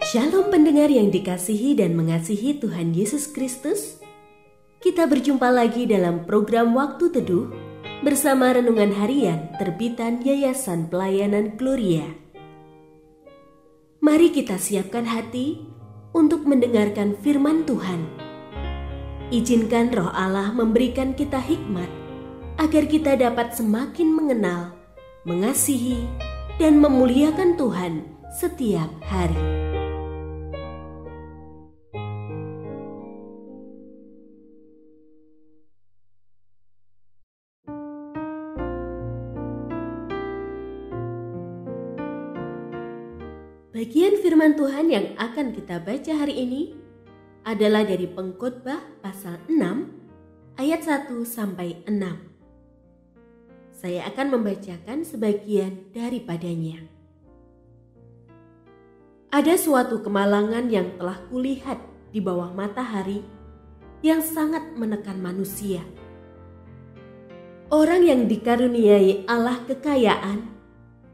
Shalom pendengar yang dikasihi dan mengasihi Tuhan Yesus Kristus. Kita berjumpa lagi dalam program Waktu Teduh bersama Renungan Harian terbitan Yayasan Pelayanan Gloria. Mari kita siapkan hati untuk mendengarkan firman Tuhan. Izinkan Roh Allah memberikan kita hikmat agar kita dapat semakin mengenal, mengasihi, dan memuliakan Tuhan setiap hari. Bagian firman Tuhan yang akan kita baca hari ini adalah dari Pengkhotbah pasal 6 ayat 1 sampai 6. Saya akan membacakan sebagian daripadanya. Ada suatu kemalangan yang telah kulihat di bawah matahari yang sangat menekan manusia. Orang yang dikaruniai Allah kekayaan,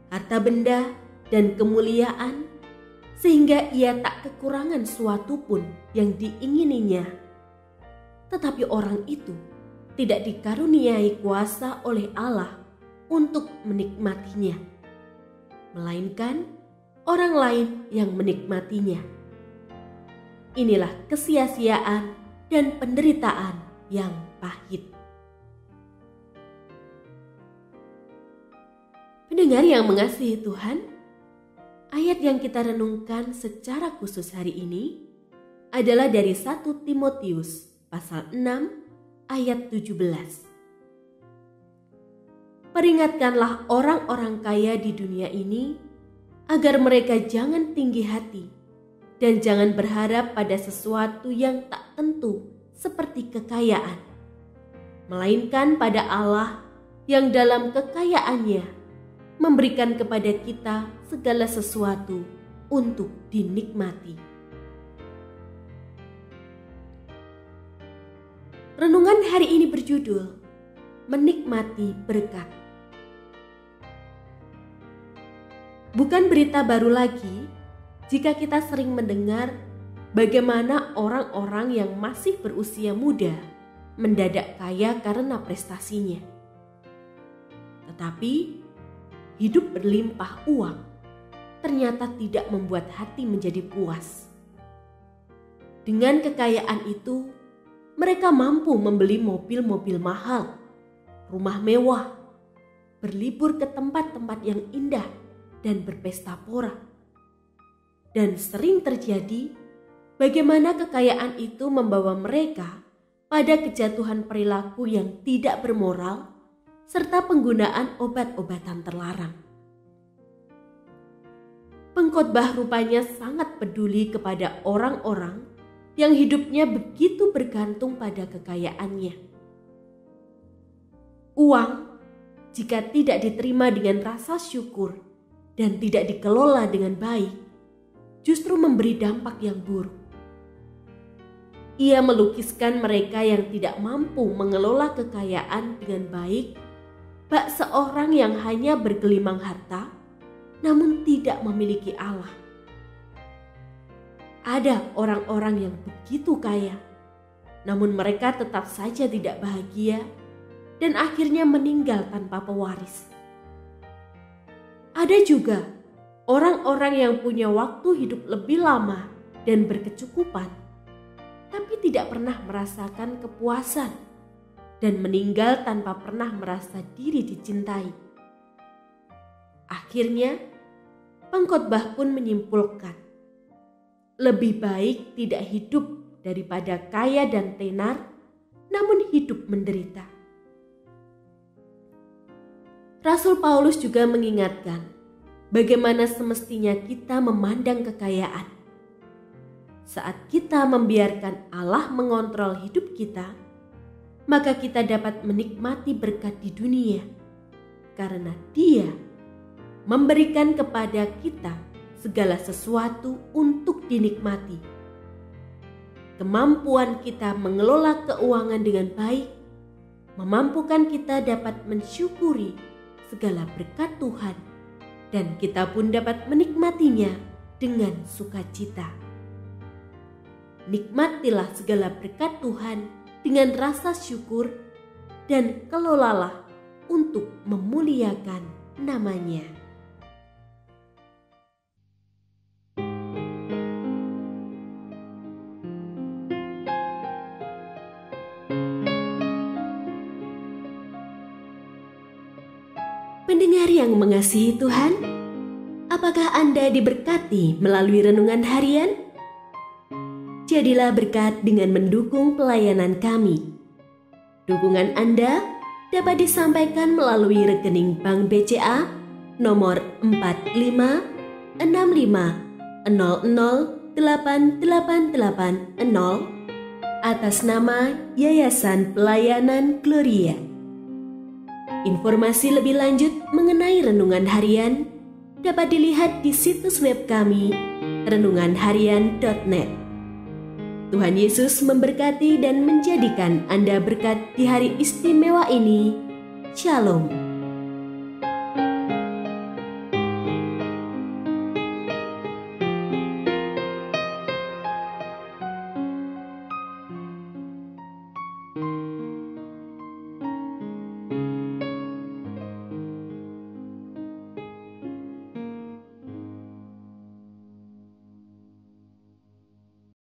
harta benda, dan kemuliaan, sehingga ia tak kekurangan suatu pun yang diingininya. Tetapi orang itu tidak dikaruniai kuasa oleh Allah untuk menikmatinya, melainkan orang lain yang menikmatinya. Inilah kesia-siaan dan penderitaan yang pahit. Pendengar yang mengasihi Tuhan, ayat yang kita renungkan secara khusus hari ini adalah dari 1 Timotius pasal 6 ayat 17. Peringatkanlah orang-orang kaya di dunia ini agar mereka jangan tinggi hati dan jangan berharap pada sesuatu yang tak tentu seperti kekayaan, melainkan pada Allah yang dalam kekayaannya memberikan kepada kita segala sesuatu untuk dinikmati. Renungan hari ini berjudul Menikmati Berkat. Bukan berita baru lagi jika kita sering mendengar bagaimana orang-orang yang masih berusia muda mendadak kaya karena prestasinya. Tetapi hidup berlimpah uang ternyata tidak membuat hati menjadi puas. Dengan kekayaan itu, mereka mampu membeli mobil-mobil mahal, rumah mewah, berlibur ke tempat-tempat yang indah dan berpesta pora. Dan sering terjadi bagaimana kekayaan itu membawa mereka pada kejatuhan perilaku yang tidak bermoral serta penggunaan obat-obatan terlarang. Pengkhotbah rupanya sangat peduli kepada orang-orang yang hidupnya begitu bergantung pada kekayaannya. Uang, jika tidak diterima dengan rasa syukur dan tidak dikelola dengan baik, justru memberi dampak yang buruk. Ia melukiskan mereka yang tidak mampu mengelola kekayaan dengan baik, bak seorang yang hanya bergelimang harta, namun tidak memiliki Allah. Ada orang-orang yang begitu kaya, namun mereka tetap saja tidak bahagia dan akhirnya meninggal tanpa pewaris. Ada juga orang-orang yang punya waktu hidup lebih lama dan berkecukupan, tapi tidak pernah merasakan kepuasan dan meninggal tanpa pernah merasa diri dicintai. Akhirnya, pengkhotbah pun menyimpulkan, lebih baik tidak hidup daripada kaya dan tenar, namun hidup menderita. Rasul Paulus juga mengingatkan bagaimana semestinya kita memandang kekayaan. Saat kita membiarkan Allah mengontrol hidup kita, maka kita dapat menikmati berkat di dunia, karena Dia memberikan kepada kita segala sesuatu untuk dinikmati. Kemampuan kita mengelola keuangan dengan baik memampukan kita dapat mensyukuri segala berkat Tuhan, dan kita pun dapat menikmatinya dengan sukacita. Nikmatilah segala berkat Tuhan dengan rasa syukur dan kelolalah untuk memuliakan nama-Nya. Pendengar yang mengasihi Tuhan, apakah Anda diberkati melalui renungan harian? Jadilah berkat dengan mendukung pelayanan kami. Dukungan Anda dapat disampaikan melalui rekening Bank BCA nomor 4565008880 atas nama Yayasan Pelayanan Gloria. Informasi lebih lanjut mengenai renungan harian dapat dilihat di situs web kami renunganharian.net. Tuhan Yesus memberkati dan menjadikan Anda berkat di hari istimewa ini. Shalom.